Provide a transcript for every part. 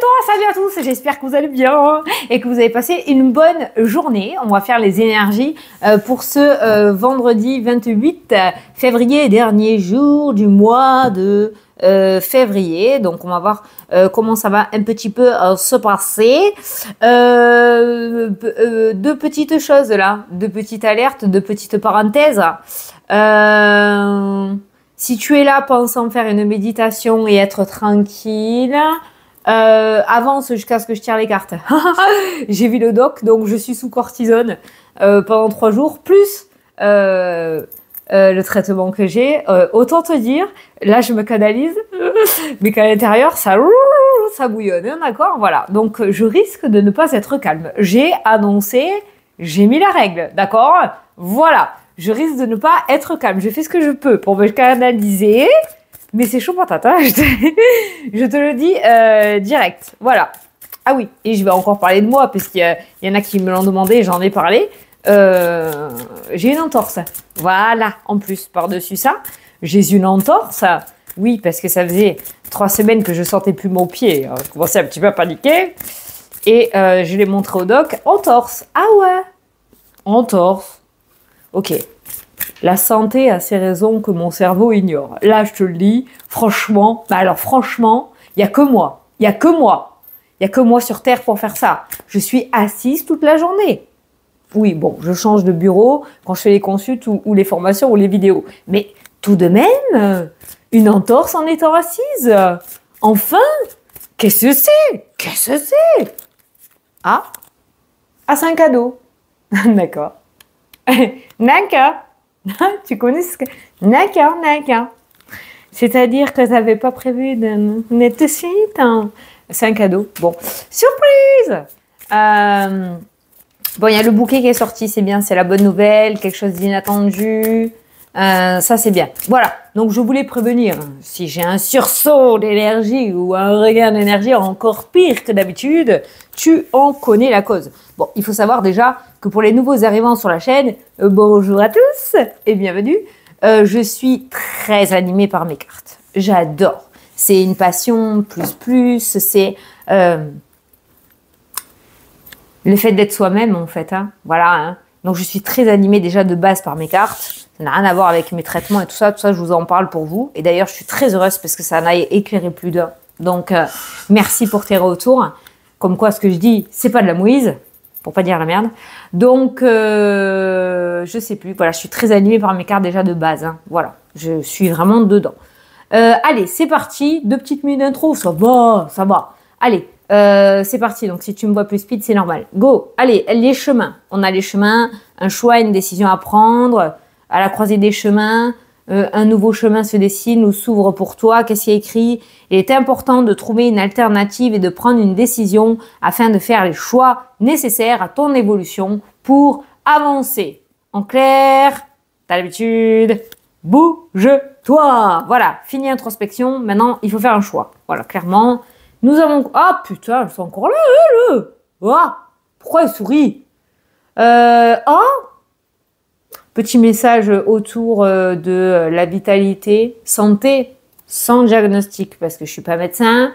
toi, salut à tous, j'espère que vous allez bien et que vous avez passé une bonne journée. On va faire les énergies pour ce vendredi 28 février, dernier jour du mois de février. Donc on va voir comment ça va un petit peu se passer. Deux petites choses là, deux petites alertes, deux petites parenthèses. Si tu es là pensant faire une méditation et être tranquille, avance jusqu'à ce que je tire les cartes. J'ai vu le doc, donc je suis sous cortisone pendant 3 jours, plus le traitement que j'ai. Autant te dire, là je me canalise, mais qu'à l'intérieur ça bouillonne, hein, d'accord? Voilà, donc je risque de ne pas être calme. J'ai annoncé, j'ai mis la règle, d'accord? Voilà, je risque de ne pas être calme. Je fais ce que je peux pour me canaliser. Mais c'est chaud patate, hein, je te le dis direct. Voilà. Ah oui, et je vais encore parler de moi, parce qu'il y en a qui me l'ont demandé, j'en ai parlé. J'ai une entorse. Voilà, en plus, par-dessus ça, j'ai une entorse. Oui, parce que ça faisait 3 semaines que je sentais plus mon pied. Je commençais un petit peu à paniquer. Et je l'ai montré au doc. Entorse. Ah ouais. Entorse. Ok. La santé a ses raisons que mon cerveau ignore. Là, je te le dis, franchement, il n'y a que moi. Il n'y a que moi. Il n'y a que moi sur Terre pour faire ça. Je suis assise toute la journée. Oui, bon, je change de bureau quand je fais les consultes ou les formations ou les vidéos. Mais tout de même, une entorse en étant assise. Enfin, qu'est-ce que c'est? Qu'est-ce que c'est? Ah, c'est un cadeau. D'accord. D'accord. Tu connais ce que... D'accord. C'est-à-dire que tu n'avais pas prévu de mettre de suite. Hein. C'est un cadeau. Bon, surprise. Bon, il y a le bouquet qui est sorti, c'est bien, c'est la bonne nouvelle, quelque chose d'inattendu. Ça, c'est bien. Voilà, donc je voulais prévenir. Si j'ai un sursaut d'énergie ou un regain d'énergie encore pire que d'habitude, tu en connais la cause. Bon, il faut savoir déjà que pour les nouveaux arrivants sur la chaîne, bonjour à tous et bienvenue. Je suis très animée par mes cartes. J'adore. C'est une passion plus, c'est le fait d'être soi-même en fait. Hein. Voilà. Hein. Donc je suis très animée déjà de base par mes cartes. Ça n'a rien à voir avec mes traitements et tout ça. Tout ça, je vous en parle pour vous. Et d'ailleurs, je suis très heureuse parce que ça en a éclairé plus d'un. Donc, merci pour tes retours. Comme quoi, ce que je dis, c'est pas de la mouise, pour pas dire la merde. Donc, je sais plus. Voilà, je suis très animée par mes cartes déjà de base. Hein. Voilà, je suis vraiment dedans. Allez, c'est parti. 2 petites minutes d'intro, ça va. Allez, c'est parti. Donc, si tu me vois plus speed, c'est normal. Go. Allez, les chemins. On a les chemins, un choix, une décision à prendre. À la croisée des chemins, un nouveau chemin se dessine ou s'ouvre pour toi. Qu'est-ce qui est écrit? Il est important de trouver une alternative et de prendre une décision afin de faire les choix nécessaires à ton évolution pour avancer. En clair, t'as l'habitude, bouge-toi. Voilà, fini introspection. Maintenant, il faut faire un choix. Voilà, clairement. Nous avons... Ah putain, elles sont encore là, elles. Ah, pourquoi elles sourient? Petit message autour de la vitalité, santé, sans diagnostic, parce que je suis pas médecin.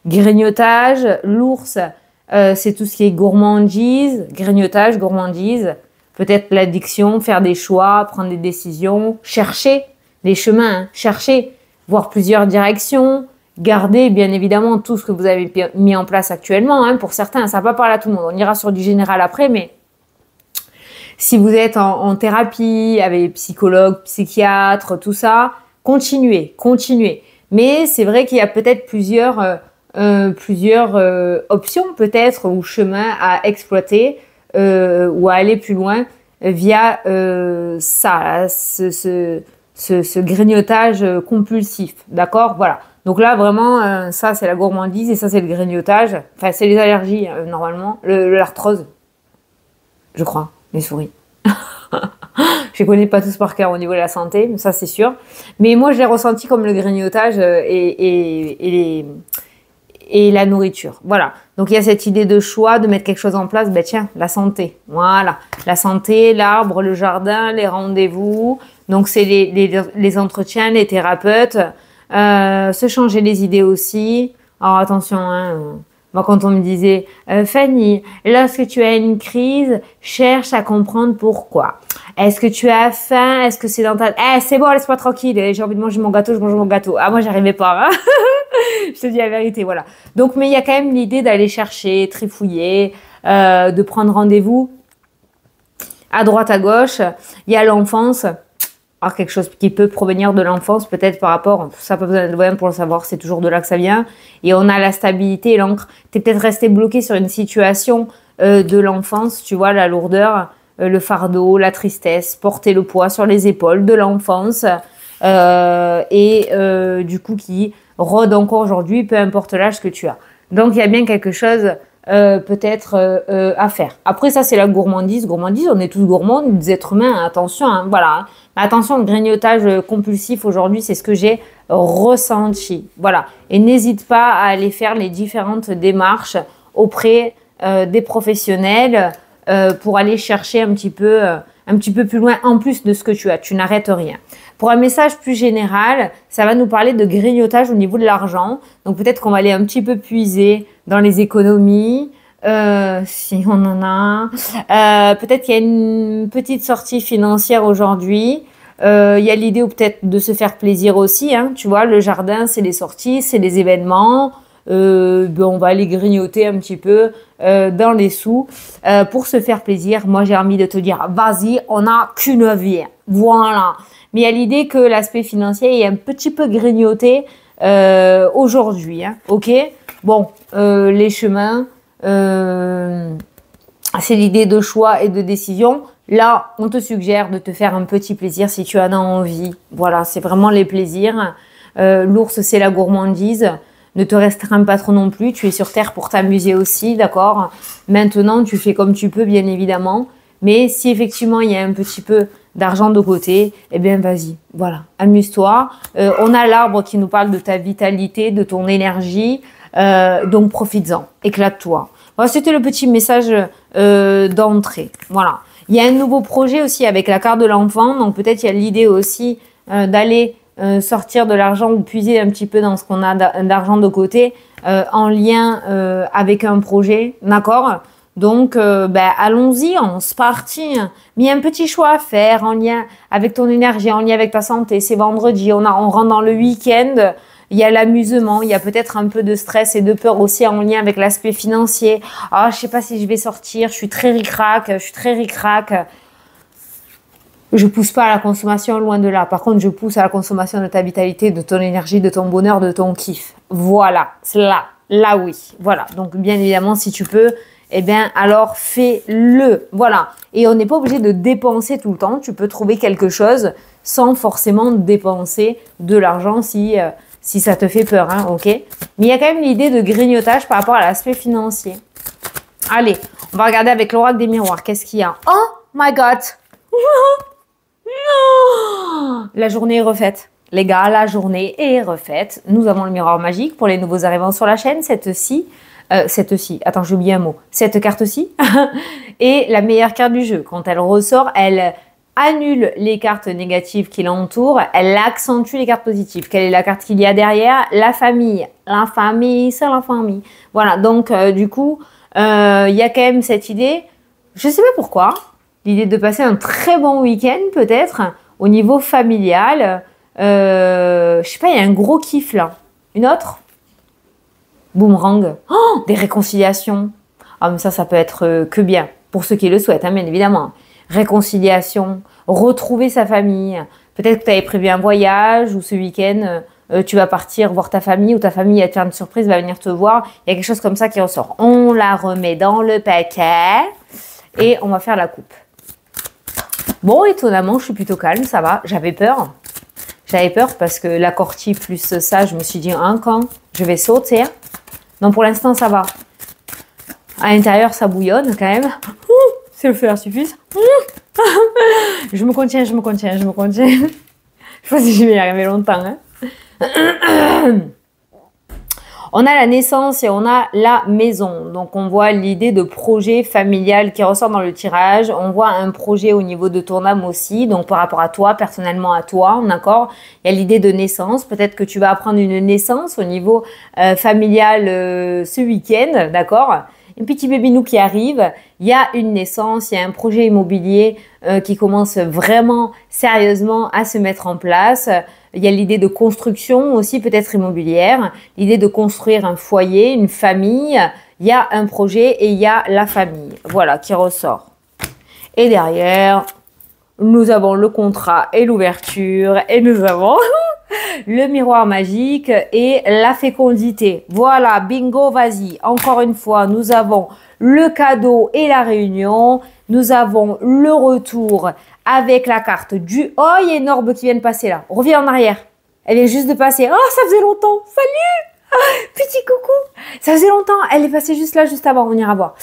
Grignotage, l'ours, c'est tout ce qui est gourmandise, grignotage, gourmandise. Peut-être l'addiction, faire des choix, prendre des décisions, chercher les chemins, chercher, voir plusieurs directions, garder bien évidemment tout ce que vous avez mis en place actuellement. Hein, pour certains, ça va pas parler à tout le monde. On ira sur du général après, mais... Si vous êtes en thérapie, avec psychologue, psychiatre, tout ça, continuez. Mais c'est vrai qu'il y a peut-être plusieurs options peut-être ou chemins à exploiter ou à aller plus loin via ça, ce grignotage compulsif. D'accord? Voilà. Donc là, vraiment, ça, c'est la gourmandise et ça, c'est le grignotage. Enfin, c'est les allergies, normalement. L'arthrose, je crois. Les souris. Je les connais pas tous par cœur au niveau de la santé, ça c'est sûr. Mais moi, je l'ai ressenti comme le grignotage et la nourriture. Voilà. Donc, il y a cette idée de choix, de mettre quelque chose en place. Ben tiens, la santé. Voilà. La santé, l'arbre, le jardin, les rendez-vous. Donc, c'est les entretiens, les thérapeutes. Se changer les idées aussi. Alors, attention, hein, Moi, quand on me disait, Fanny, lorsque tu as une crise, cherche à comprendre pourquoi. Est-ce que tu as faim? Est-ce que c'est dans ta... c'est bon, laisse-moi tranquille. J'ai envie de manger mon gâteau, je mange mon gâteau. Ah, moi, j'arrivais pas. Hein. Je te dis la vérité, voilà. Donc, mais il y a quand même l'idée d'aller chercher, trifouiller, de prendre rendez-vous à droite, à gauche. Il y a l'enfance. Alors, quelque chose qui peut provenir de l'enfance, peut-être par rapport, ça pas besoin de loin pour le savoir, c'est toujours de là que ça vient. Et on a la stabilité et l'encre. Tu es peut-être resté bloqué sur une situation de l'enfance, tu vois, la lourdeur, le fardeau, la tristesse, porter le poids sur les épaules de l'enfance du coup qui rôde encore aujourd'hui, peu importe l'âge que tu as. Donc, il y a bien quelque chose peut-être à faire. Après, ça, c'est la gourmandise. Gourmandise, on est tous gourmands, des êtres humains, attention, hein, voilà. Hein. Attention, le grignotage compulsif aujourd'hui, c'est ce que j'ai ressenti. Voilà. Et n'hésite pas à aller faire les différentes démarches auprès des professionnels pour aller chercher un petit peu plus loin en plus de ce que tu as. Tu n'arrêtes rien. Pour un message plus général, ça va nous parler de grignotage au niveau de l'argent. Donc peut-être qu'on va aller un petit peu puiser dans les économies, si on en a. Peut-être qu'il y a une petite sortie financière aujourd'hui. Il y a l'idée peut-être de se faire plaisir aussi. Hein, tu vois, le jardin, c'est les sorties, c'est les événements. On va aller grignoter un petit peu dans les sous pour se faire plaisir. Moi, j'ai envie de te dire, vas-y, on n'a qu'une vie. Voilà. Mais il y a l'idée que l'aspect financier est un petit peu grignoté aujourd'hui. Hein, ok. Bon, les chemins, c'est l'idée de choix et de décision. Là, on te suggère de te faire un petit plaisir si tu en as envie. Voilà, c'est vraiment les plaisirs. L'ours, c'est la gourmandise. Ne te restreins pas trop non plus. Tu es sur Terre pour t'amuser aussi, d'accord? Maintenant, tu fais comme tu peux, bien évidemment. Mais si effectivement, il y a un petit peu d'argent de côté, eh bien, vas-y. Voilà, amuse-toi. On a l'arbre qui nous parle de ta vitalité, de ton énergie. Donc, profites-en. Éclate-toi. Voilà, c'était le petit message d'entrée. Voilà. Il y a un nouveau projet aussi avec la carte de l'enfant. Donc, peut-être il y a l'idée aussi d'aller sortir de l'argent ou puiser un petit peu dans ce qu'on a d'argent de côté en lien avec un projet, d'accord? Donc, allons-y, on se partit. Mais il y a un petit choix à faire en lien avec ton énergie, en lien avec ta santé. C'est vendredi, on rentre dans le week-end. Il y a l'amusement, il y a peut-être un peu de stress et de peur aussi en lien avec l'aspect financier. Ah, je sais pas si je vais sortir, je suis très ric-rac, Je pousse pas à la consommation, loin de là. Par contre, je pousse à la consommation de ta vitalité, de ton énergie, de ton bonheur, de ton kiff. Voilà, c'est là oui. Voilà, donc bien évidemment, si tu peux, eh bien alors fais-le. Voilà, et on n'est pas obligé de dépenser tout le temps. Tu peux trouver quelque chose sans forcément dépenser de l'argent si ça te fait peur, hein, ok? Mais il y a quand même l'idée de grignotage par rapport à l'aspect financier. Allez, on va regarder avec l'oracle des miroirs. Qu'est-ce qu'il y a? Oh my God! La journée est refaite. Les gars, la journée est refaite. Nous avons le miroir magique pour les nouveaux arrivants sur la chaîne. Cette-ci, attends, j'ai oublié un mot. Cette carte-ci est la meilleure carte du jeu. Quand elle ressort, elle annule les cartes négatives qui l'entourent. Elle accentue les cartes positives. Quelle est la carte qu'il y a derrière? La famille. La famille, c'est la famille. Voilà, donc du coup, il y a quand même cette idée. Je ne sais pas pourquoi. L'idée de passer un très bon week-end, peut-être, au niveau familial. Je sais pas, il y a un gros kiff là. Une autre? Boomerang. Oh, des réconciliations. Ah, mais ça peut être que bien. Pour ceux qui le souhaitent, hein, bien évidemment. Réconciliation. Retrouver sa famille. Peut-être que tu avais prévu un voyage ou ce week-end, tu vas partir voir ta famille ou ta famille va te faire une surprise, va venir te voir. Il y a quelque chose comme ça qui ressort. On la remet dans le paquet et on va faire la coupe. Bon, étonnamment, je suis plutôt calme, ça va. J'avais peur. J'avais peur parce que la cortie plus ça, je me suis dit, quand je vais sauter. Non, pour l'instant, ça va. À l'intérieur, ça bouillonne quand même. C'est le feu d'artifice. Je me contiens. Je sais pas si je vais y arriver longtemps. Hein. On a la naissance et on a la maison. Donc, on voit l'idée de projet familial qui ressort dans le tirage. On voit un projet au niveau de ton âme aussi. Donc, par rapport à toi, personnellement à toi, d'accord? Il y a l'idée de naissance. Peut-être que tu vas apprendre une naissance au niveau familial ce week-end, d'accord? Un petit bébinou qui arrive. Il y a une naissance, il y a un projet immobilier qui commence vraiment sérieusement à se mettre en place. Il y a l'idée de construction aussi, peut-être immobilière, l'idée de construire un foyer, une famille. Il y a un projet et il y a la famille, voilà, qui ressort. Et derrière, nous avons le contrat et l'ouverture et nous avons le miroir magique et la fécondité. Voilà, bingo, vas-y. Encore une fois, nous avons le cadeau et la réunion. Nous avons le retour avec la carte du... Oh, il y a une orbe qui vient de passer là. Reviens en arrière. Elle vient juste de passer. Oh, ça faisait longtemps. Salut! Petit coucou. Ça faisait longtemps. Elle est passée juste là, juste avant. On ira voir.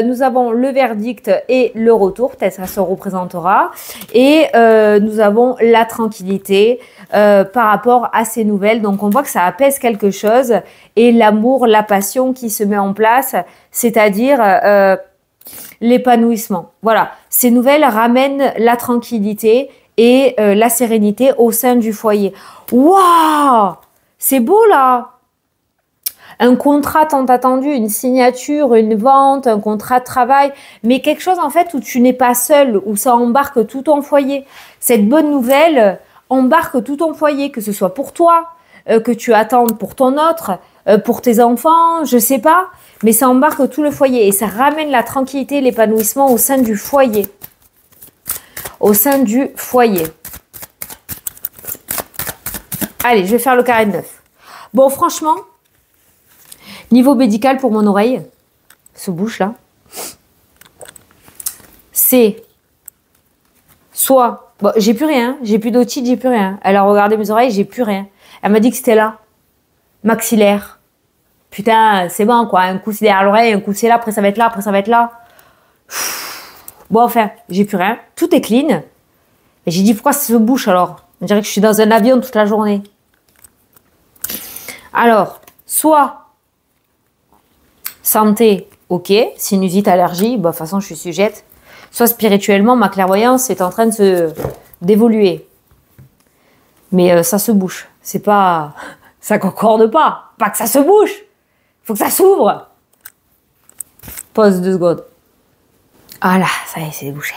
Nous avons le verdict et le retour. Peut-être ça se représentera. Et nous avons la tranquillité par rapport à ces nouvelles. Donc, on voit que ça apaise quelque chose. Et l'amour, la passion qui se met en place. C'est-à-dire... l'épanouissement. Voilà, ces nouvelles ramènent la tranquillité et la sérénité au sein du foyer. Waouh, c'est beau là. Un contrat tant attendu, une signature, une vente, un contrat de travail, mais quelque chose en fait où tu n'es pas seul, où ça embarque tout ton foyer. Cette bonne nouvelle embarque tout ton foyer, que ce soit pour toi, que tu attendes pour ton autre, pour tes enfants, je sais pas. Mais ça embarque tout le foyer et ça ramène la tranquillité et l'épanouissement au sein du foyer. Au sein du foyer. Allez, je vais faire le carré de 9. Bon, franchement, niveau médical pour mon oreille, ce bouche-là, c'est soit... Bon, j'ai plus rien, j'ai plus d'otite, j'ai plus rien. Elle a regardé mes oreilles, j'ai plus rien. Elle m'a dit que c'était là, maxillaire. Putain, c'est bon quoi, un coup c'est derrière l'oreille, un coup c'est là, après ça va être là, après ça va être là. Bon enfin, j'ai plus rien, tout est clean. Et j'ai dit pourquoi ça se bouche alors? On dirait que je suis dans un avion toute la journée. Alors, soit santé, ok, sinusite, allergie, bah, de toute façon je suis sujette. Soit spirituellement, ma clairvoyance est en train de d'évoluer. Mais ça se bouche, c'est pas... Ça concorde pas que ça se bouche. Faut que ça s'ouvre. Pause 2 secondes. Voilà, ça y est, c'est débouché.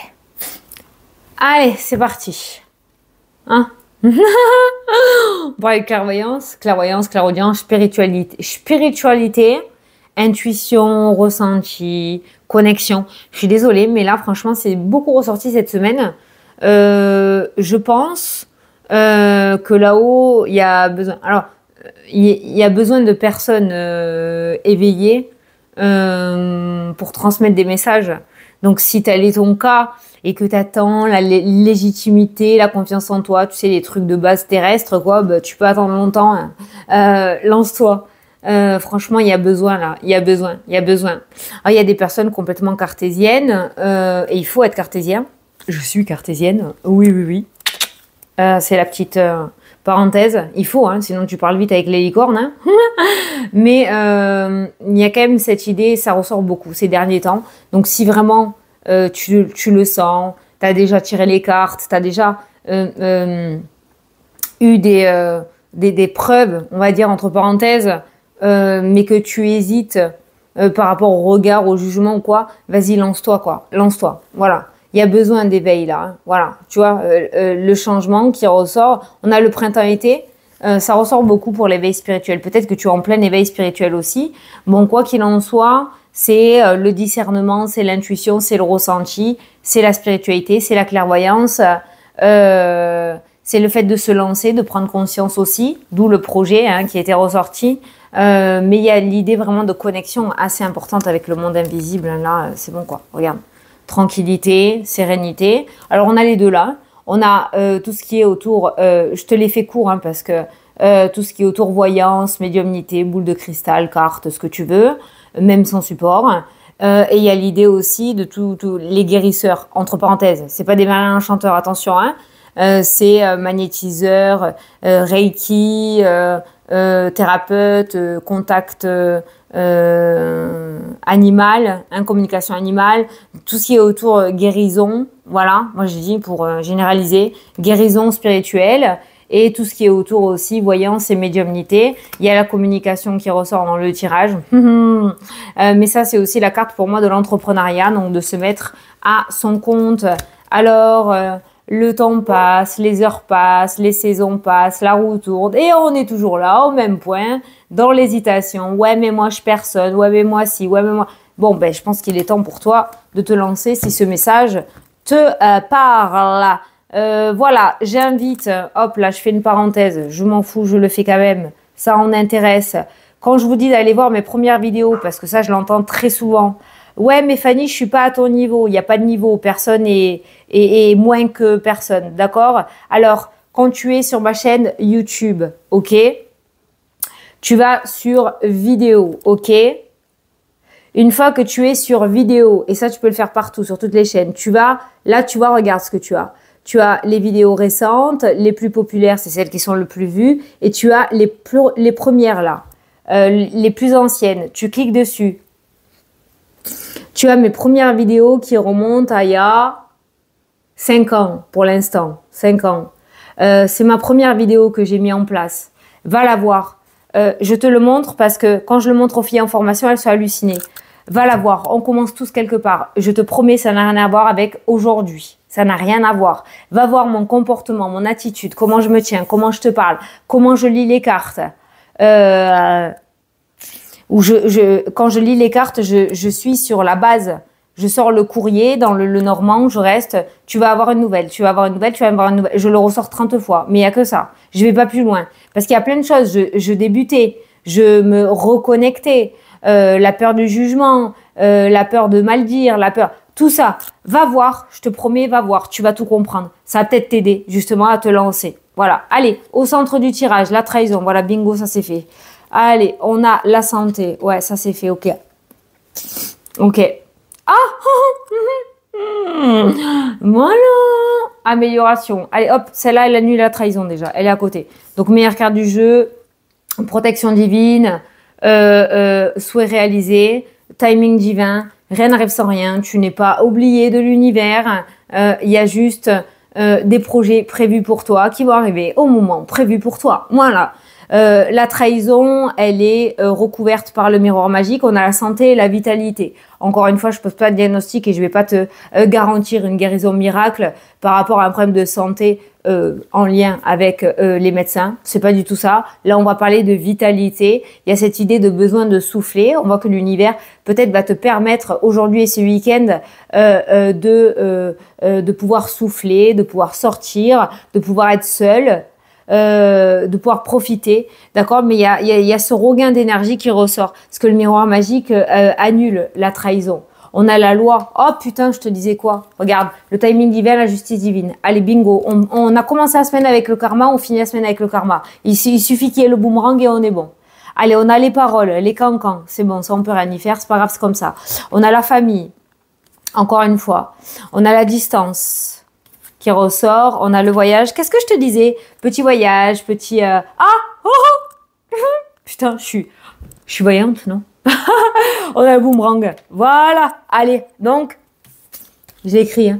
Allez, c'est parti. Hein? Bon, avec clairvoyance, clairaudience, spiritualité, intuition, ressenti, connexion. Je suis désolée, mais là, franchement, c'est beaucoup ressorti cette semaine. Je pense que là-haut, il y a besoin... Alors, il y a besoin de personnes éveillées pour transmettre des messages. Donc, si tel est ton cas et que tu attends la légitimité, la confiance en toi, tu sais, les trucs de base terrestre, quoi, bah, tu peux attendre longtemps. Hein. Lance-toi. Franchement, il y a besoin là. Il y a besoin. Alors, il y a des personnes complètement cartésiennes et il faut être cartésien. Je suis cartésienne. Oui. C'est la petite... parenthèse, il faut, hein, sinon tu parles vite avec les licornes. Hein. Mais il y a quand même cette idée, ça ressort beaucoup ces derniers temps. Donc si vraiment tu le sens, tu as déjà tiré les cartes, tu as déjà eu des preuves, on va dire entre parenthèses, mais que tu hésites par rapport au regard, au jugement ou quoi, vas-y, lance-toi, quoi. Lance-toi, voilà. Il y a besoin d'éveil là, hein. Voilà, tu vois, le changement qui ressort. On a le printemps-été, ça ressort beaucoup pour l'éveil spirituel. Peut-être que tu es en plein éveil spirituel aussi. Bon, quoi qu'il en soit, c'est le discernement, c'est l'intuition, c'est le ressenti, c'est la spiritualité, c'est la clairvoyance, c'est le fait de se lancer, de prendre conscience aussi, d'où le projet hein, qui était ressorti. Mais il y a l'idée vraiment de connexion assez importante avec le monde invisible. Là, c'est bon quoi, regarde. Tranquillité, sérénité. Alors, on a les deux là. On a tout ce qui est autour, je te l'ai fait court hein, parce que tout ce qui est autour voyance, médiumnité, boule de cristal, carte, ce que tu veux, même sans support. Et il y a l'idée aussi de tous les guérisseurs, entre parenthèses. C'est pas des malins enchanteurs, attention. Hein. c'est magnétiseur, Reiki, thérapeute, contact animal, hein, communication animale, tout ce qui est autour guérison, voilà, moi je dis pour généraliser, guérison spirituelle et tout ce qui est autour aussi voyance et médiumnité. Il y a la communication qui ressort dans le tirage, mais ça c'est aussi la carte pour moi de l'entrepreneuriat, donc de se mettre à son compte. Alors le temps passe, les heures passent, les saisons passent, la roue tourne et on est toujours là au même point, dans l'hésitation. Ouais mais moi je personne, ouais mais moi si, ouais mais moi... Bon ben je pense qu'il est temps pour toi de te lancer si ce message te parle. Voilà, j'invite, hop là je fais une parenthèse, je m'en fous, je le fais quand même, ça en intéresse. Quand je vous dis d'aller voir mes premières vidéos, parce que ça je l'entends très souvent, ouais mais Fanny je suis pas à ton niveau, il n'y a pas de niveau, personne est moins que personne, d'accord? Alors quand tu es sur ma chaîne YouTube, ok, tu vas sur vidéo, ok? Une fois que tu es sur vidéo, et ça tu peux le faire partout, sur toutes les chaînes, tu vas, là tu vois, regarde ce que tu as. Tu as les vidéos récentes, les plus populaires, c'est celles qui sont le plus vues, et tu as les premières là, les plus anciennes. Tu cliques dessus. Tu as mes premières vidéos qui remontent à il y a 5 ans pour l'instant, 5 ans. C'est ma première vidéo que j'ai mis en place. Va la voir. Je te le montre parce que quand je le montre aux filles en formation, elles sont hallucinées. Va la voir, on commence tous quelque part. Je te promets, ça n'a rien à voir avec aujourd'hui. Ça n'a rien à voir. Va voir mon comportement, mon attitude, comment je me tiens, comment je te parle, comment je lis les cartes. Quand je lis les cartes, je suis sur la base. Je sors le courrier dans le normand, je reste. Tu vas avoir une nouvelle, tu vas avoir une nouvelle, tu vas avoir une nouvelle. Je le ressors 30 fois, mais il n'y a que ça. Je vais pas plus loin. Parce qu'il y a plein de choses. Je débutais, je me reconnectais. La peur du jugement, la peur de mal dire, la peur, tout ça, va voir, je te promets, va voir, tu vas tout comprendre. Ça va peut-être t'aider justement à te lancer. Voilà, allez, au centre du tirage, la trahison, voilà, bingo, ça c'est fait. Allez, on a la santé, ouais, ça c'est fait, ok. Ok. Ah voilà, amélioration. Allez, hop, celle-là, elle annule la trahison déjà, elle est à côté. Donc, meilleure carte du jeu, protection divine, souhait réalisé, timing divin, rien n'arrive sans rien, tu n'es pas oublié de l'univers, il y a juste des projets prévus pour toi qui vont arriver au moment prévu pour toi. Voilà. La trahison, elle est recouverte par le miroir magique. On a la santé et la vitalité. Encore une fois, je ne pose pas de diagnostic et je ne vais pas te garantir une guérison miracle par rapport à un problème de santé en lien avec les médecins. C'est pas du tout ça. Là, on va parler de vitalité. Il y a cette idée de besoin de souffler. On voit que l'univers peut-être va te permettre aujourd'hui et ce week-end de pouvoir souffler, de pouvoir sortir, de pouvoir être seul. De pouvoir profiter, d'accord, mais il y a ce regain d'énergie qui ressort, parce que le miroir magique annule la trahison. On a la loi. Oh putain, je te disais quoi? Regarde, le timing divin, la justice divine. Allez, bingo. On a commencé la semaine avec le karma, on finit la semaine avec le karma. Il suffit qu'il y ait le boomerang et on est bon. Allez, on a les paroles, les cancans. C'est bon, ça on peut rien y faire, c'est pas grave, c'est comme ça. On a la famille, encore une fois. On a la distance qui ressort, on a le voyage. Qu'est-ce que je te disais? Petit voyage, petit... Putain, je suis voyante, non? On a le boomerang. Voilà. Allez, donc, j'ai écrit, hein.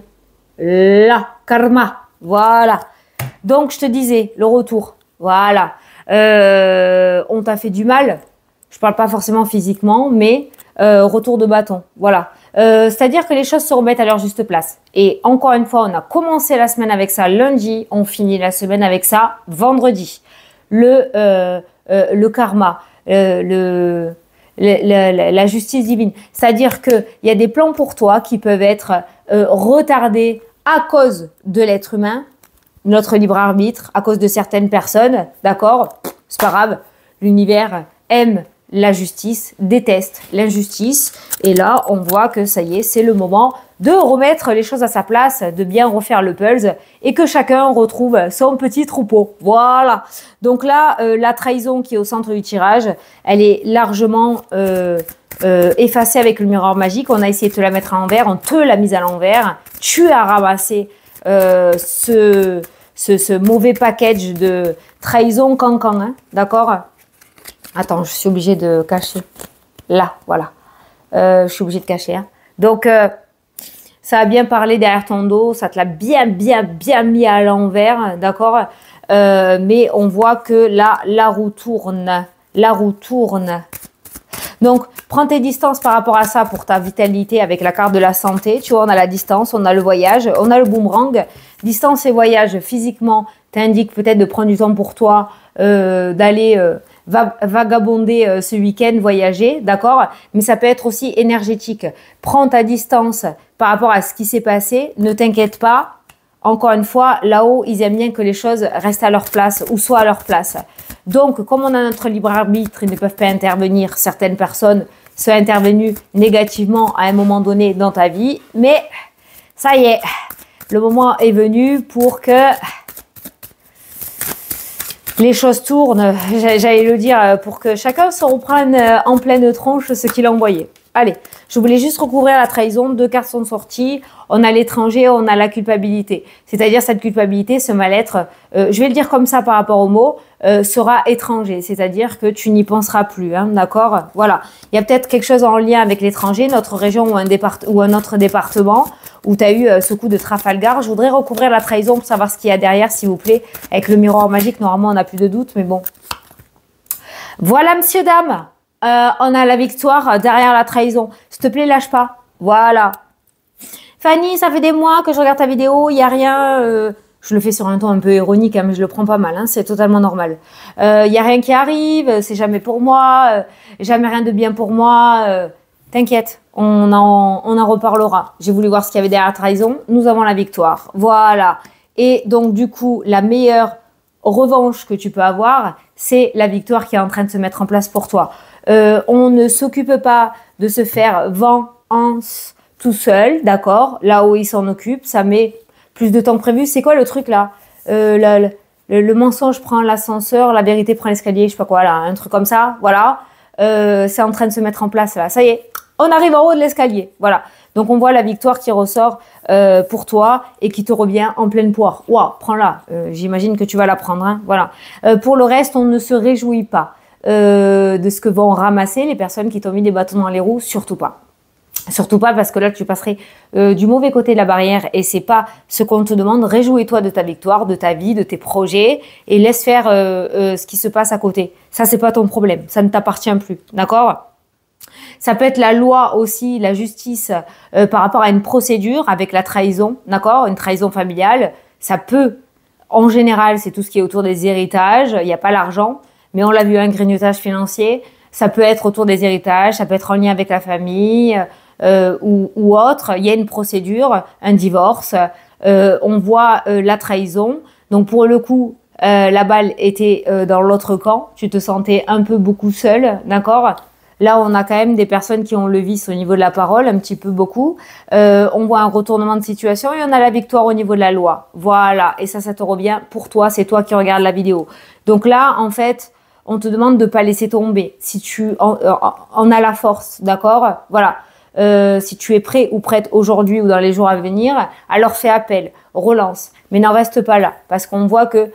La karma. Voilà. Donc, je te disais, le retour. Voilà. On t'a fait du mal. Je parle pas forcément physiquement, mais retour de bâton. Voilà. C'est-à-dire que les choses se remettent à leur juste place. Et encore une fois, on a commencé la semaine avec ça lundi, on finit la semaine avec ça vendredi. Le karma, la justice divine. C'est-à-dire qu'il y a des plans pour toi qui peuvent être retardés à cause de l'être humain, notre libre arbitre, à cause de certaines personnes, d'accord? C'est pas grave, l'univers aime la justice, déteste l'injustice. Et là, on voit que ça y est, c'est le moment de remettre les choses à sa place, de bien refaire le puzzle et que chacun retrouve son petit troupeau. Voilà. Donc là, la trahison qui est au centre du tirage, elle est largement effacée avec le miroir magique. On a essayé de te la mettre à l'envers, on te l'a mise à l'envers. Tu as ramassé ce mauvais package de trahison cancan, hein, d'accord? Attends, je suis obligée de cacher. Là, voilà. Je suis obligée de cacher. Hein. Donc, ça a bien parlé derrière ton dos, ça te l'a bien mis à l'envers, d'accord? Mais on voit que là, la roue tourne. La roue tourne. Donc, prends tes distances par rapport à ça pour ta vitalité avec la carte de la santé. Tu vois, on a la distance, on a le voyage, on a le boomerang. Distance et voyage, physiquement, t'indique peut-être de prendre du temps pour toi, d'aller vagabonder ce week-end, voyager, d'accord? Mais ça peut être aussi énergétique. Prends ta distance par rapport à ce qui s'est passé. Ne t'inquiète pas. Encore une fois, là-haut, ils aiment bien que les choses restent à leur place ou soient à leur place. Donc, comme on a notre libre arbitre, ils ne peuvent pas intervenir. Certaines personnes sont intervenues négativement à un moment donné dans ta vie. Mais ça y est, le moment est venu pour que les choses tournent. J'allais le dire, pour que chacun se reprenne en pleine tronche ce qu'il a envoyé. Allez, je voulais juste recouvrir la trahison. 2 cartes sont sorties. On a l'étranger, on a la culpabilité. C'est-à-dire cette culpabilité, ce mal-être, je vais le dire comme ça par rapport au mot, sera étranger. C'est-à-dire que tu n'y penseras plus, hein, d'accord? Voilà. Il y a peut-être quelque chose en lien avec l'étranger, notre région ou un autre département, où tu as eu ce coup de Trafalgar. Je voudrais recouvrir la trahison pour savoir ce qu'il y a derrière, s'il vous plaît. Avec le miroir magique, normalement, on n'a plus de doute, mais bon. Voilà, monsieur, dame. On a la victoire derrière la trahison. S'il te plaît, lâche pas. Voilà. Fanny, ça fait des mois que je regarde ta vidéo, il n'y a rien. Je le fais sur un ton un peu ironique, hein, mais je le prends pas mal, hein, c'est totalement normal. Il n'y a rien qui arrive, c'est jamais pour moi, jamais rien de bien pour moi. T'inquiète, on en reparlera. J'ai voulu voir ce qu'il y avait derrière la trahison. Nous avons la victoire. Voilà. Et donc, du coup, la meilleure revanche que tu peux avoir, c'est la victoire qui est en train de se mettre en place pour toi. On ne s'occupe pas de se faire vengeance tout seul, d'accord? Là où il s'en occupe, ça met plus de temps que prévu. C'est quoi le truc là? Le mensonge prend l'ascenseur, la vérité prend l'escalier, je sais pas quoi, là, un truc comme ça, voilà. C'est en train de se mettre en place là. Ça y est, on arrive en haut de l'escalier, voilà. Donc on voit la victoire qui ressort pour toi et qui te revient en pleine poire. Waouh, prends-la. J'imagine que tu vas la prendre, hein, voilà. Pour le reste, on ne se réjouit pas de ce que vont ramasser les personnes qui t'ont mis des bâtons dans les roues, surtout pas. Surtout pas parce que là tu passerais du mauvais côté de la barrière et c'est pas ce qu'on te demande. Réjouis-toi de ta victoire, de ta vie, de tes projets et laisse faire ce qui se passe à côté. Ça c'est pas ton problème, ça ne t'appartient plus, d'accord? Ça peut être la loi aussi, la justice par rapport à une procédure avec la trahison, d'accord? Une trahison familiale, ça peut, en général, c'est tout ce qui est autour des héritages. Il n'y a pas l'argent, mais on l'a vu, un grignotage financier. Ça peut être autour des héritages, ça peut être en lien avec la famille. Ou autre, il y a une procédure, un divorce, on voit la trahison. Donc pour le coup, la balle était dans l'autre camp, tu te sentais un peu beaucoup seul, d'accord? Là, on a quand même des personnes qui ont le vice au niveau de la parole, un petit peu beaucoup. On voit un retournement de situation et on a la victoire au niveau de la loi. Voilà, et ça te revient pour toi, c'est toi qui regardes la vidéo. Donc là, en fait, on te demande de ne pas laisser tomber. Si tu en as la force, d'accord? Voilà. Si tu es prêt ou prête aujourd'hui ou dans les jours à venir, alors fais appel, relance. Mais n'en reste pas là, parce qu'on voit que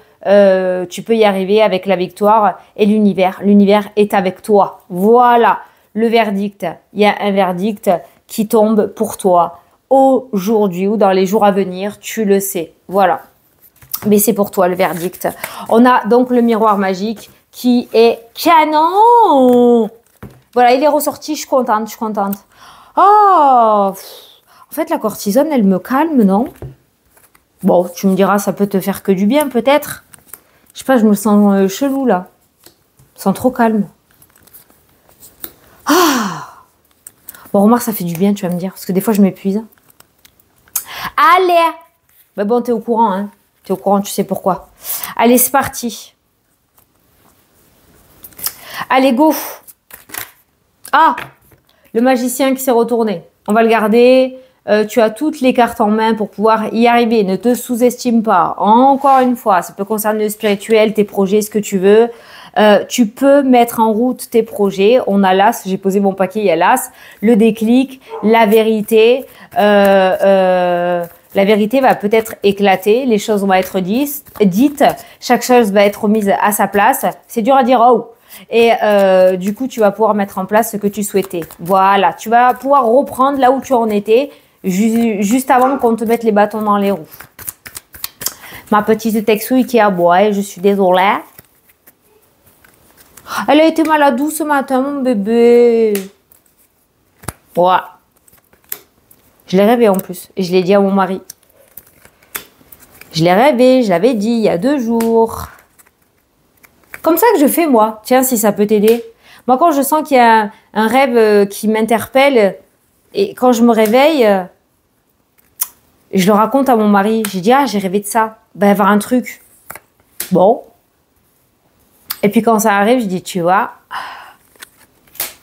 tu peux y arriver avec la victoire et l'univers. L'univers est avec toi. Voilà le verdict. Il y a un verdict qui tombe pour toi aujourd'hui ou dans les jours à venir, tu le sais. Voilà. Mais c'est pour toi le verdict. On a donc le miroir magique qui est canon. Voilà, il est ressorti, je suis contente, je suis contente. Oh, en fait, la cortisone, elle me calme, non? Bon, tu me diras, ça peut te faire que du bien, peut-être. Je sais pas, je me sens chelou, là. Je me sens trop calme. Ah! Bon, remarque, ça fait du bien, tu vas me dire, parce que des fois, je m'épuise. Allez! Mais bon, t'es au courant, hein. T'es au courant, tu sais pourquoi. Allez, c'est parti. Allez, go! Ah! Le magicien qui s'est retourné. On va le garder. Tu as toutes les cartes en main pour pouvoir y arriver. Ne te sous-estime pas. Encore une fois, ça peut concerner le spirituel, tes projets, ce que tu veux. Tu peux mettre en route tes projets. On a l'as. J'ai posé mon paquet, il y a l'as. Le déclic, la vérité, la La vérité va peut-être éclater, les choses vont être dites, chaque chose va être mise à sa place. C'est dur à dire, oh. Et du coup, tu vas pouvoir mettre en place ce que tu souhaitais. Voilà, tu vas pouvoir reprendre là où tu en étais, juste avant qu'on te mette les bâtons dans les roues. Ma petite texouille qui aboie, je suis désolée. Elle a été malade ce matin, mon bébé. Ouais. Je l'ai rêvé en plus. Et je l'ai dit à mon mari. Je l'ai rêvé, je l'avais dit il y a 2 jours. Comme ça que je fais, moi. Tiens, si ça peut t'aider. Moi, quand je sens qu'il y a un rêve qui m'interpelle, et quand je me réveille, je le raconte à mon mari. J'ai dit, ah, j'ai rêvé de ça. Ben, avoir un truc. Bon. Et puis quand ça arrive, je dis, tu vois,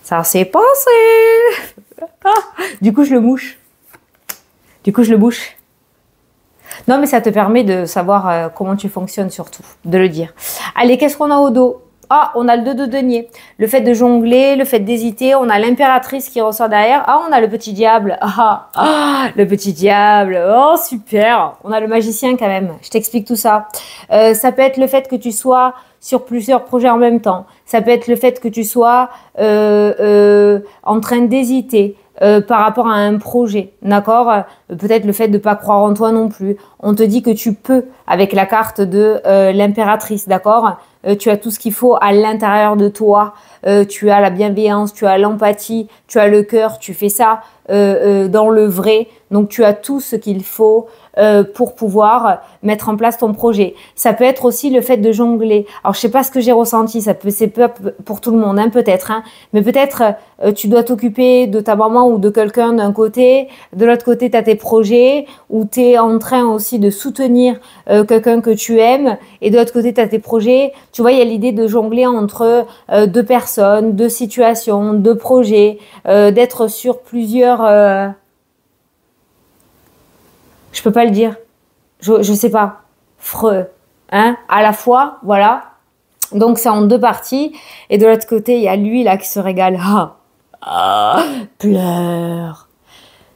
ça s'est passé. Du coup, je le mouche. Non, mais ça te permet de savoir comment tu fonctionnes surtout, de le dire. Allez, qu'est-ce qu'on a au dos? Ah, on a le 2 de denier. Le fait de jongler, le fait d'hésiter. On a l'impératrice qui ressort derrière. Ah, on a le petit diable. Le petit diable. Oh, super. On a le magicien quand même. Je t'explique tout ça. Ça peut être le fait que tu sois sur plusieurs projets en même temps. Ça peut être le fait que tu sois en train d'hésiter. Par rapport à un projet, d'accord? Peut-être le fait de pas croire en toi non plus. On te dit que tu peux avec la carte de l'impératrice, d'accord? Tu as tout ce qu'il faut à l'intérieur de toi. Tu as la bienveillance, tu as l'empathie, tu as le cœur, tu fais ça dans le vrai. Donc tu as tout ce qu'il faut pour pouvoir mettre en place ton projet. Ça peut être aussi le fait de jongler. Alors je sais pas ce que j'ai ressenti, c'est peu pour tout le monde, hein, peut-être, hein, mais peut-être tu dois t'occuper de ta maman ou de quelqu'un d'un côté, de l'autre côté tu as tes projets, ou tu es en train aussi de soutenir quelqu'un que tu aimes, et de l'autre côté tu as tes projets. Tu vois, il y a l'idée de jongler entre 2 personnes, 2 situations, 2 projets, d'être sur plusieurs... Je peux pas le dire. Je sais pas. Freux. Hein? À la fois, voilà. Donc, c'est en 2 parties. Et de l'autre côté, il y a lui, là, qui se régale. Pleure.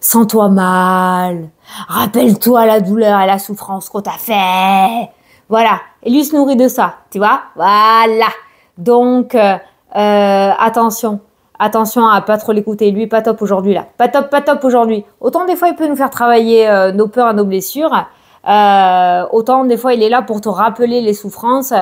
Sens-toi mal. Rappelle-toi la douleur et la souffrance qu'on t'a fait. Voilà. Et lui se nourrit de ça. Tu vois? Voilà. Donc, attention. Attention à pas trop l'écouter. Lui, pas top aujourd'hui, là. Pas top aujourd'hui. Autant des fois, il peut nous faire travailler nos peurs et nos blessures. Autant des fois, il est là pour te rappeler les souffrances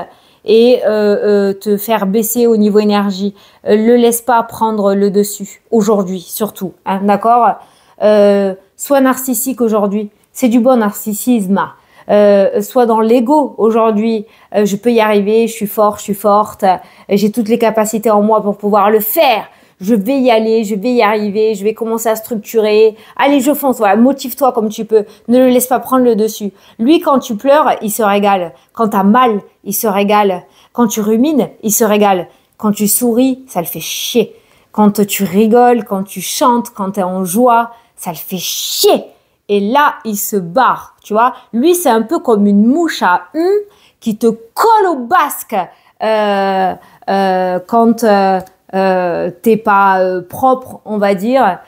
et te faire baisser au niveau énergie. Le laisse pas prendre le dessus. Aujourd'hui, surtout. Hein, d'accord? Sois narcissique aujourd'hui. C'est du bon narcissisme. Soit dans l'ego aujourd'hui, je peux y arriver, je suis fort, je suis forte, j'ai toutes les capacités en moi pour pouvoir le faire. Je vais y aller, je vais y arriver, je vais commencer à structurer. Allez, je fonce, voilà, motive-toi comme tu peux. Ne le laisse pas prendre le dessus. Lui, quand tu pleures, il se régale. Quand tu as mal, il se régale. Quand tu rumines, il se régale. Quand tu souris, ça le fait chier. Quand tu rigoles, quand tu chantes, quand tu es en joie, ça le fait chier. Et là, il se barre, tu vois. Lui, c'est un peu comme une mouche à qui te colle au basque quand t'es pas propre, on va dire,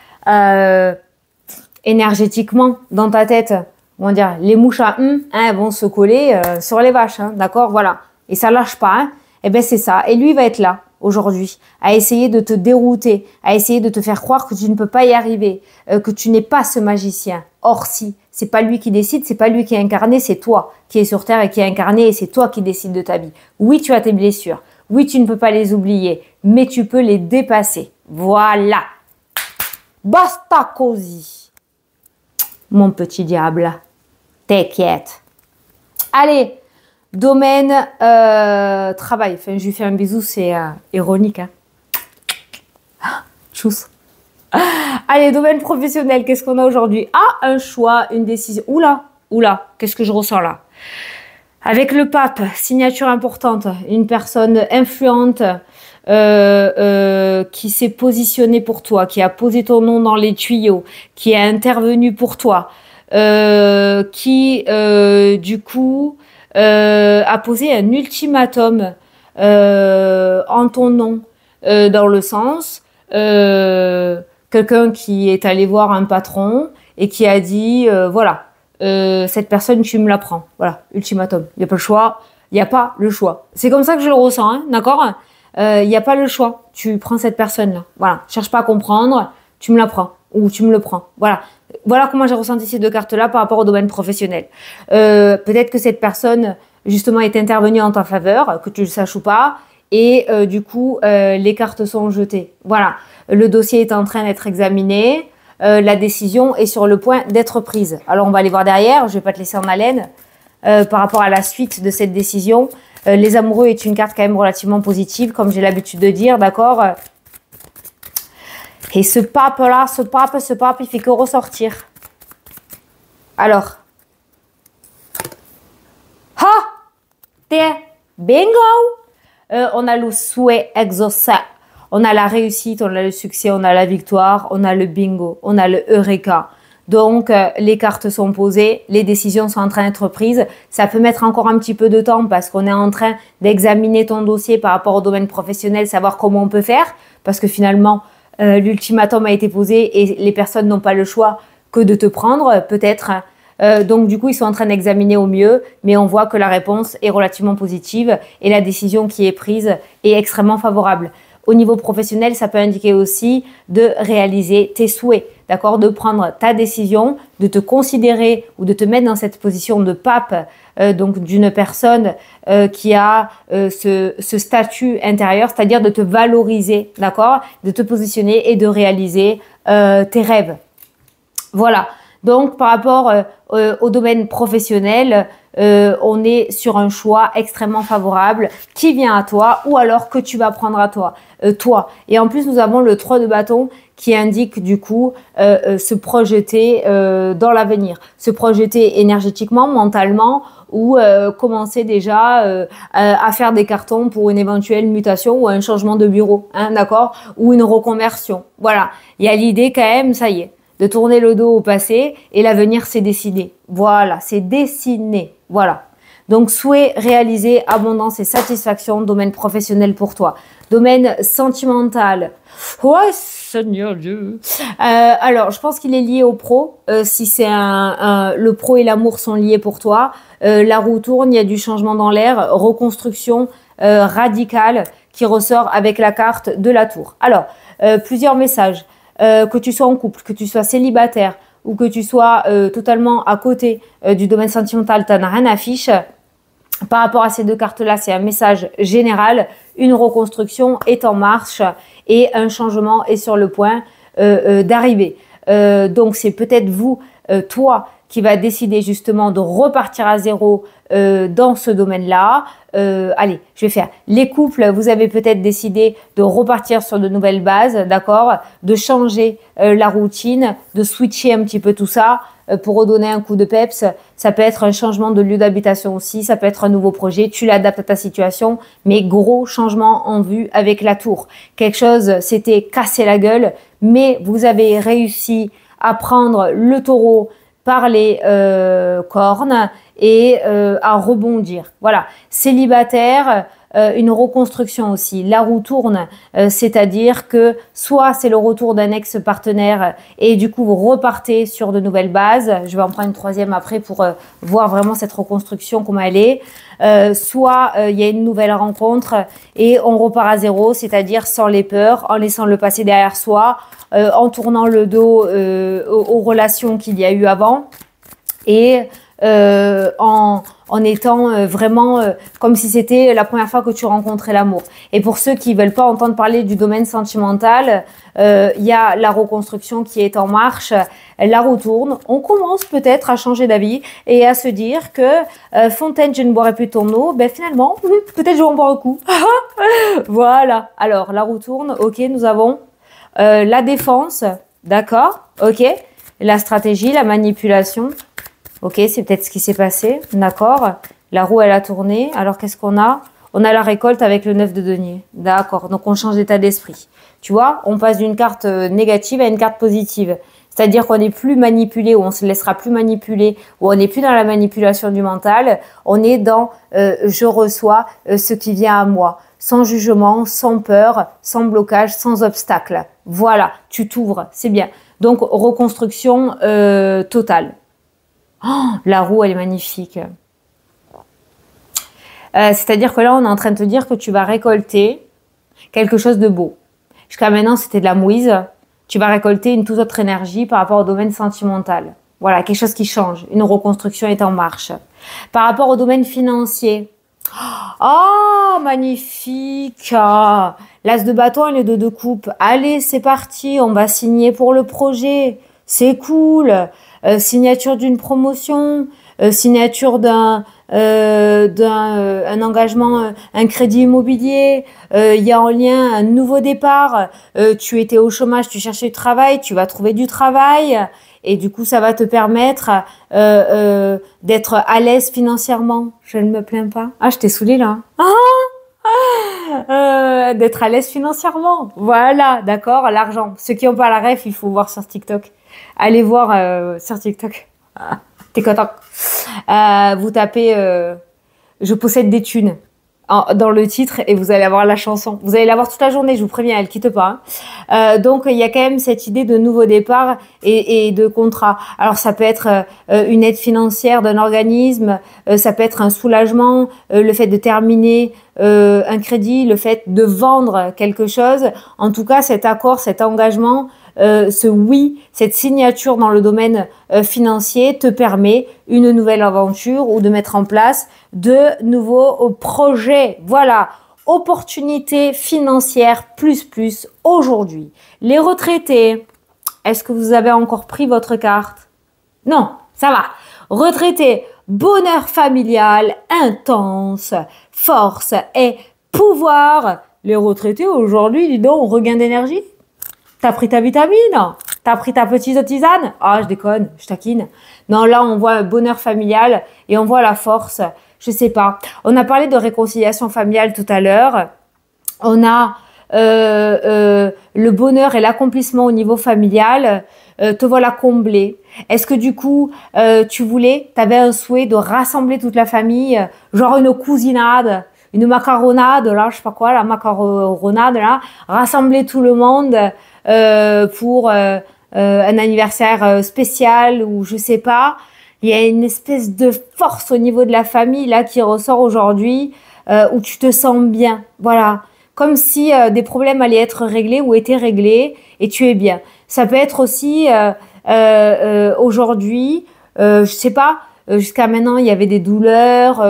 énergétiquement dans ta tête. On va dire, les mouches à elles vont se coller sur les vaches, hein, d'accord, voilà. Et ça lâche pas, hein. Et ben c'est ça. Et lui, il va être là aujourd'hui, à essayer de te dérouter, à essayer de te faire croire que tu ne peux pas y arriver, que tu n'es pas ce magicien. Or si, c'est pas lui qui décide, c'est pas lui qui est incarné, c'est toi qui es sur terre et qui est incarné, et c'est toi qui décides de ta vie. Oui, tu as tes blessures. Oui, tu ne peux pas les oublier, mais tu peux les dépasser. Voilà. Basta così. Mon petit diable. T'inquiète. Allez, domaine travail. Enfin, je lui fais un bisou, c'est ironique. Hein. Tchuss. Allez, domaine professionnel, qu'est-ce qu'on a aujourd'hui? Ah, un choix, une décision. Oula, qu'est-ce que je ressens là? Avec le pape, signature importante, une personne influente qui s'est positionnée pour toi, qui a posé ton nom dans les tuyaux, qui a intervenu pour toi, qui du coup a posé un ultimatum en ton nom, dans le sens quelqu'un qui est allé voir un patron et qui a dit voilà, cette personne, tu me la prends. Voilà, ultimatum. Il n'y a pas le choix. Il n'y a pas le choix. C'est comme ça que je le ressens, hein, d'accord? Il n'y a pas le choix. Tu prends cette personne-là. Voilà, cherche pas à comprendre. Tu me la prends ou tu me le prends. Voilà. Voilà comment j'ai ressenti ces deux cartes-là par rapport au domaine professionnel. Peut-être que cette personne, justement, est intervenue en ta faveur, que tu le saches ou pas. Et du coup, les cartes sont jetées. Voilà. Le dossier est en train d'être examiné. La décision est sur le point d'être prise. Alors, on va aller voir derrière. Je vais pas te laisser en haleine. Par rapport à la suite de cette décision. Les amoureux est une carte quand même relativement positive, comme j'ai l'habitude de dire, d'accord? Et ce pape-là, ce pape, il fait que ressortir. Alors. Bingo! On a le souhait exaucé. On a la réussite, on a le succès, on a la victoire, on a le bingo, on a le eureka. Donc, les cartes sont posées, les décisions sont en train d'être prises. Ça peut mettre encore un petit peu de temps parce qu'on est en train d'examiner ton dossier par rapport au domaine professionnel, savoir comment on peut faire. Parce que finalement, l'ultimatum a été posé et les personnes n'ont pas le choix que de te prendre, peut-être. Donc, du coup, ils sont en train d'examiner au mieux, mais on voit que la réponse est relativement positive et la décision qui est prise est extrêmement favorable. Au niveau professionnel, ça peut indiquer aussi de réaliser tes souhaits, d'accord, de prendre ta décision, de te considérer ou de te mettre dans cette position de pape, donc d'une personne qui a ce statut intérieur, c'est-à-dire de te valoriser, d'accord, de te positionner et de réaliser tes rêves. Voilà. Donc, par rapport au domaine professionnel, on est sur un choix extrêmement favorable qui vient à toi ou alors que tu vas prendre à toi. Et en plus, nous avons le 3 de bâton qui indique du coup se projeter dans l'avenir, se projeter énergétiquement, mentalement ou commencer déjà à faire des cartons pour une éventuelle mutation ou un changement de bureau, hein, d'accord, ou une reconversion. Voilà, il y a l'idée quand même, ça y est, de tourner le dos au passé et l'avenir c'est décidé. Voilà, c'est dessiné. Voilà. Donc, souhait réalisé, abondance et satisfaction, domaine professionnel pour toi. Domaine sentimental. Ouais, Seigneur Dieu. Alors, je pense qu'il est lié au pro. Si c'est le pro et l'amour sont liés pour toi. La roue tourne, il y a du changement dans l'air, reconstruction radicale qui ressort avec la carte de la tour. Alors, plusieurs messages. Que tu sois en couple, que tu sois célibataire ou que tu sois totalement à côté du domaine sentimental, tu n'en as rien à fiche. Par rapport à ces deux cartes-là, c'est un message général. Une reconstruction est en marche et un changement est sur le point d'arriver. Donc, c'est peut-être vous, toi, qui va décider justement de repartir à zéro dans ce domaine-là. Allez, je vais faire les couples. Vous avez peut-être décidé de repartir sur de nouvelles bases, d'accord, de changer la routine, de switcher un petit peu tout ça pour redonner un coup de peps. Ça peut être un changement de lieu d'habitation aussi, ça peut être un nouveau projet. Tu l'adaptes à ta situation, mais gros changement en vue avec la tour. Quelque chose s'était cassé la gueule, mais vous avez réussi à prendre le taureau par les cornes et à rebondir. Voilà, célibataire, une reconstruction aussi. La roue tourne, c'est-à-dire que soit c'est le retour d'un ex-partenaire et du coup vous repartez sur de nouvelles bases. Je vais en prendre une troisième après pour voir vraiment cette reconstruction, comment elle est. Soit il y a une nouvelle rencontre et on repart à zéro, c'est-à-dire sans les peurs, en laissant le passé derrière soi, en tournant le dos aux relations qu'il y a eu avant et en étant vraiment comme si c'était la première fois que tu rencontrais l'amour. Et pour ceux qui veulent pas entendre parler du domaine sentimental, il y a la reconstruction qui est en marche, la roue tourne, on commence peut-être à changer d'avis et à se dire que Fontaine, je ne boirai plus ton eau, ben finalement, peut-être je vais en boire un coup. Voilà, alors la roue tourne, ok, nous avons la défense, d'accord, ok, la stratégie, la manipulation. Ok, c'est peut-être ce qui s'est passé. D'accord. La roue, elle a tourné. Alors, qu'est-ce qu'on a? On a la récolte avec le 9 de denier. D'accord. Donc, on change d'état d'esprit. Tu vois, on passe d'une carte négative à une carte positive. C'est-à-dire qu'on n'est plus manipulé ou on se laissera plus manipuler ou on n'est plus dans la manipulation du mental. On est dans je reçois ce qui vient à moi. Sans jugement, sans peur, sans blocage, sans obstacle. Voilà. Tu t'ouvres. C'est bien. Donc, reconstruction totale. Oh, la roue, elle est magnifique. C'est-à-dire que là, on est en train de te dire que tu vas récolter quelque chose de beau. Jusqu'à maintenant, c'était de la mouise. Tu vas récolter une toute autre énergie par rapport au domaine sentimental. Voilà, quelque chose qui change. Une reconstruction est en marche. Par rapport au domaine financier. Oh, magnifique. L'as de bâton et le deux de coupe. Allez, c'est parti. On va signer pour le projet. C'est cool. Signature d'une promotion. Signature d'un engagement, un crédit immobilier, il y a en lien un nouveau départ, tu étais au chômage, tu cherchais du travail, tu vas trouver du travail et du coup ça va te permettre d'être à l'aise financièrement. Je ne me plains pas. Ah, je t'ai saoulé là. D'être à l'aise financièrement. Voilà, d'accord, l'argent. Ceux qui n'ont pas la ref, il faut voir sur TikTok. Allez voir sur TikTok. T'es content. Vous tapez je possède des thunes dans le titre et vous allez avoir la chanson. Vous allez l'avoir toute la journée, je vous préviens, elle quitte pas. Donc il y a quand même cette idée de nouveau départ et de contrat. Alors ça peut être une aide financière d'un organisme, ça peut être un soulagement, le fait de terminer un crédit, le fait de vendre quelque chose. En tout cas, cet accord, cet engagement, ce oui, cette signature dans le domaine financier te permet une nouvelle aventure ou de mettre en place de nouveaux projets. Voilà, opportunité financière plus aujourd'hui. Les retraités, est-ce que vous avez encore pris votre carte? Non, ça va. Retraités, bonheur familial intense, force et pouvoir. Les retraités aujourd'hui, dis donc, regain d'énergie. T'as pris ta vitamine? T'as pris ta petite tisane? Ah, je déconne, je taquine. Non, là, on voit un bonheur familial et on voit la force. Je sais pas. On a parlé de réconciliation familiale tout à l'heure. On a le bonheur et l'accomplissement au niveau familial. Te voilà comblé. Est-ce que du coup, t'avais un souhait de rassembler toute la famille, genre une cousinade, une macaronade, là, je sais pas quoi, la macaronade, là, rassembler tout le monde pour un anniversaire spécial ou je sais pas. Il y a une espèce de force au niveau de la famille là qui ressort aujourd'hui où tu te sens bien. Voilà, comme si des problèmes allaient être réglés ou étaient réglés et tu es bien. Ça peut être aussi aujourd'hui, je sais pas. Jusqu'à maintenant, il y avait des douleurs.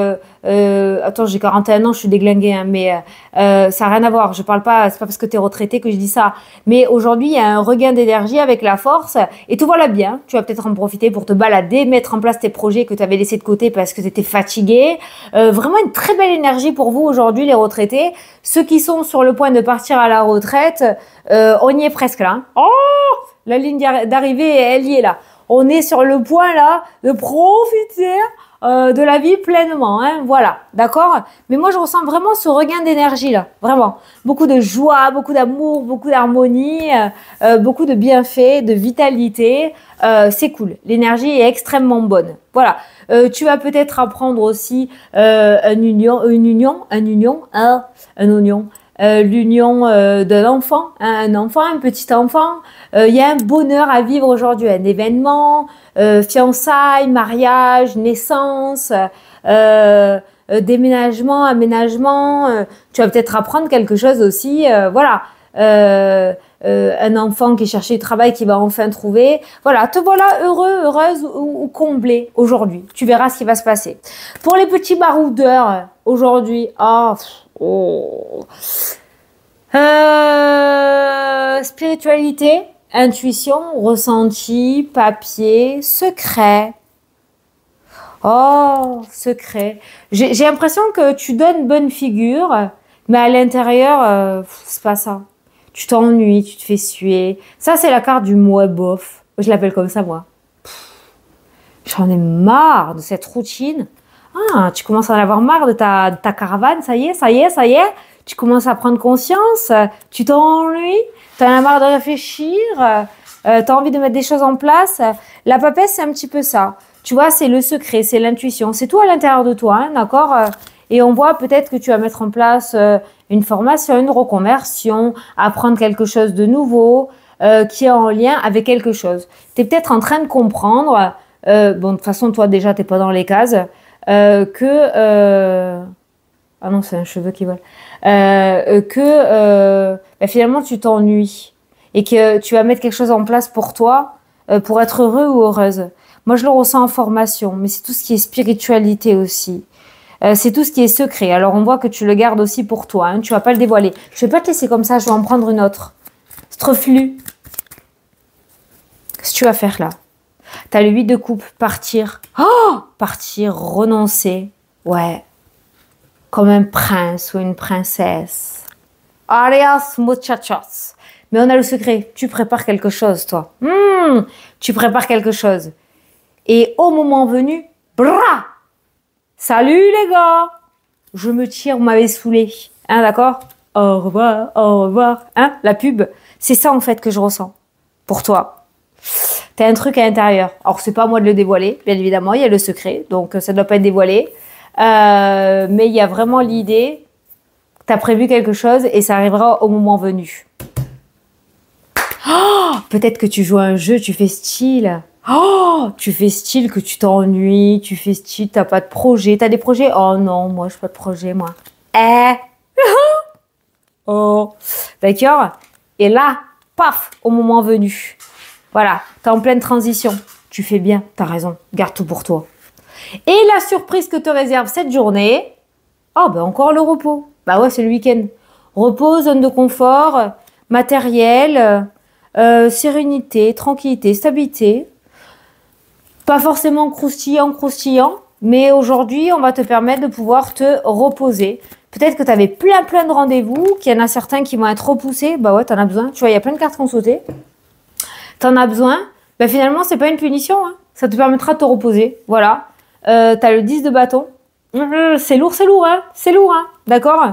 Attends, j'ai 41 ans, je suis déglinguée, hein, mais ça n'a rien à voir. Je parle pas, c'est pas parce que tu es retraité que je dis ça. Mais aujourd'hui, il y a un regain d'énergie avec la force et tout voilà bien. Tu vas peut-être en profiter pour te balader, mettre en place tes projets que tu avais laissés de côté parce que tu étais fatigué. Vraiment une très belle énergie pour vous aujourd'hui, les retraités. Ceux qui sont sur le point de partir à la retraite, on y est presque là. Hein. Oh, la ligne d'arrivée, elle y est là. On est sur le point là de profiter de la vie pleinement, hein, voilà, d'accord? Mais moi, je ressens vraiment ce regain d'énergie là, vraiment. Beaucoup de joie, beaucoup d'amour, beaucoup d'harmonie, beaucoup de bienfaits, de vitalité. C'est cool. L'énergie est extrêmement bonne. Voilà. Tu vas peut-être apprendre aussi l'union d'un enfant, hein, un petit enfant. Il y a un bonheur à vivre aujourd'hui, un événement, fiançailles, mariage, naissance, déménagement, aménagement. Tu vas peut-être apprendre quelque chose aussi, voilà. Un enfant qui cherchait du travail, qui va enfin trouver. Voilà, te voilà heureux, heureuse ou comblé aujourd'hui. Tu verras ce qui va se passer. Pour les petits baroudeurs, aujourd'hui, spiritualité, intuition, ressenti, papier, secret. Oh, secret. J'ai l'impression que tu donnes bonne figure, mais à l'intérieur, c'est pas ça. Tu t'ennuies, tu te fais suer. Ça, c'est la carte du moi bof. Je l'appelle comme ça, moi. J'en ai marre de cette routine. Ah, tu commences à en avoir marre de ta caravane, ça y est. Tu commences à prendre conscience, tu t'ennuies, tu en as marre de réfléchir, tu as envie de mettre des choses en place. La papesse, c'est un petit peu ça. Tu vois, c'est le secret, c'est l'intuition. C'est tout à l'intérieur de toi, hein, d'accord? Et on voit peut-être que tu vas mettre en place une formation, une reconversion, apprendre quelque chose de nouveau qui est en lien avec quelque chose. Tu es peut-être en train de comprendre bon, de toute façon, toi, déjà, t'es pas dans les cases. Ah non, c'est un cheveu qui vole. Bah, finalement, tu t'ennuies. Et que tu vas mettre quelque chose en place pour toi, pour être heureux ou heureuse. Moi, je le ressens en formation, mais c'est tout ce qui est spiritualité aussi. C'est tout ce qui est secret. Alors, on voit que tu le gardes aussi pour toi. Hein. Tu vas pas le dévoiler. Je vais pas te laisser comme ça. Je vais en prendre une autre. C'est reflux. Qu'est-ce que tu vas faire là? T'as le 8 de coupe. Partir. Oh, partir, renoncer. Ouais. Comme un prince ou une princesse. Alias muchachos. Mais on a le secret. Tu prépares quelque chose, toi. Tu prépares quelque chose. Et au moment venu, bra! Salut les gars! Je me tire, vous m'avez saoulé. Hein, d'accord? Au revoir, au revoir. Hein, la pub. C'est ça, en fait, que je ressens. Pour toi. T'as un truc à l'intérieur. Alors, c'est pas à moi de le dévoiler, bien évidemment. Il y a le secret. Donc, ça ne doit pas être dévoilé. Mais il y a vraiment l'idée. T'as prévu quelque chose et ça arrivera au moment venu. Oh, peut-être que tu joues à un jeu, tu fais style. Oh, tu fais style que tu t'ennuies, tu fais style, t'as pas de projet. T'as des projets? Oh non, moi, je n'ai pas de projet, moi. Oh, d'accord? Et là, paf, au moment venu. Voilà, t'es en pleine transition. Tu fais bien, t'as raison. Garde tout pour toi. Et la surprise que te réserve cette journée, oh, ben encore le repos. Bah ouais, c'est le week-end. Repos, zone de confort, matériel, sérénité, tranquillité, stabilité. Pas forcément croustillant, mais aujourd'hui, on va te permettre de pouvoir te reposer. Peut-être que tu avais plein de rendez-vous, qu'il y en a certains qui vont être repoussés. Bah ouais, t'en as besoin. Tu vois, il y a plein de cartes qui ont sauté. T'en as besoin. Bah finalement, c'est pas une punition. Hein. Ça te permettra de te reposer. Voilà. T'as le 10 de bâton. C'est lourd, hein. C'est lourd, hein. D'accord?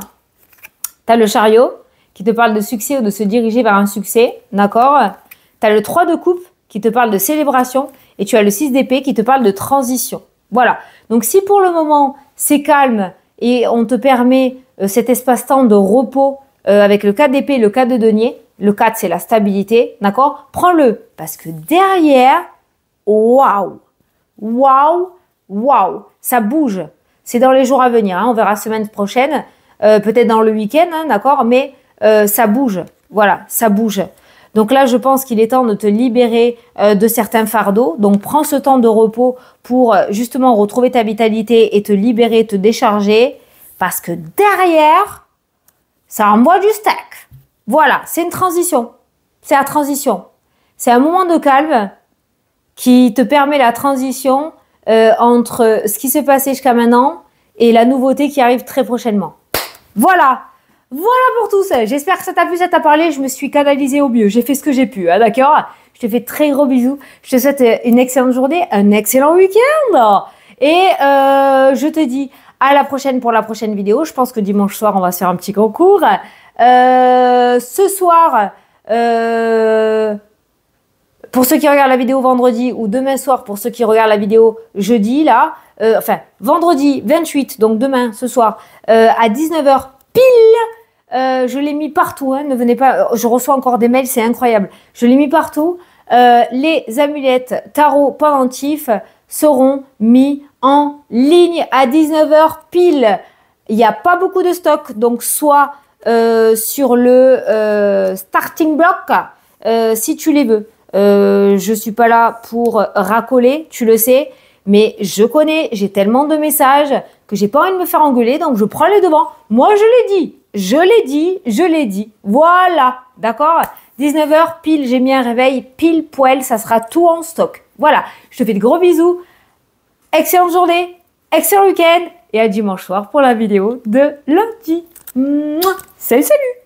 T'as le chariot qui te parle de succès ou de se diriger vers un succès. D'accord? T'as le 3 de coupe qui te parle de célébration. Et tu as le 6 d'épée qui te parle de transition. Voilà. Donc, si pour le moment, c'est calme et on te permet cet espace-temps de repos avec le 4 d'épée et le 4 de denier, le 4, c'est la stabilité, d'accord? Prends-le. Parce que derrière, waouh, ça bouge. C'est dans les jours à venir. Hein, on verra semaine prochaine, peut-être dans le week-end, hein, d'accord? Mais ça bouge. Voilà, ça bouge. Donc là, je pense qu'il est temps de te libérer de certains fardeaux. Donc, prends ce temps de repos pour justement retrouver ta vitalité et te libérer, te décharger. Parce que derrière, ça envoie du steak. Voilà, c'est une transition. C'est la transition. C'est un moment de calme qui te permet la transition entre ce qui s'est passé jusqu'à maintenant et la nouveauté qui arrive très prochainement. Voilà. Voilà pour tout ça. J'espère que ça t'a plu, ça t'a parlé. Je me suis canalisée au mieux. J'ai fait ce que j'ai pu, hein, d'accord? Je te fais très gros bisous. Je te souhaite une excellente journée, un excellent week-end. Et je te dis à la prochaine pour la prochaine vidéo. Je pense que dimanche soir, on va se faire un petit concours. Ce soir, pour ceux qui regardent la vidéo vendredi ou demain soir, pour ceux qui regardent la vidéo jeudi, là, enfin, vendredi 28, donc demain, ce soir, à 19h pile, je l'ai mis partout, hein, ne venez pas, je reçois encore des mails, c'est incroyable. Je l'ai mis partout. Les amulettes tarot pendentifs seront mis en ligne à 19h pile. Il n'y a pas beaucoup de stock, donc soit sur le starting block, si tu les veux. Je suis pas là pour racoler, tu le sais, mais je connais, j'ai tellement de messages que j'ai pas envie de me faire engueuler, donc je prends les devants. Moi, je l'ai dit. Voilà, d'accord? 19h pile, j'ai mis un réveil pile poil, ça sera tout en stock. Voilà, je te fais de gros bisous. Excellente journée, excellent week-end et à dimanche soir pour la vidéo de lundi. Mouah. Salut, salut!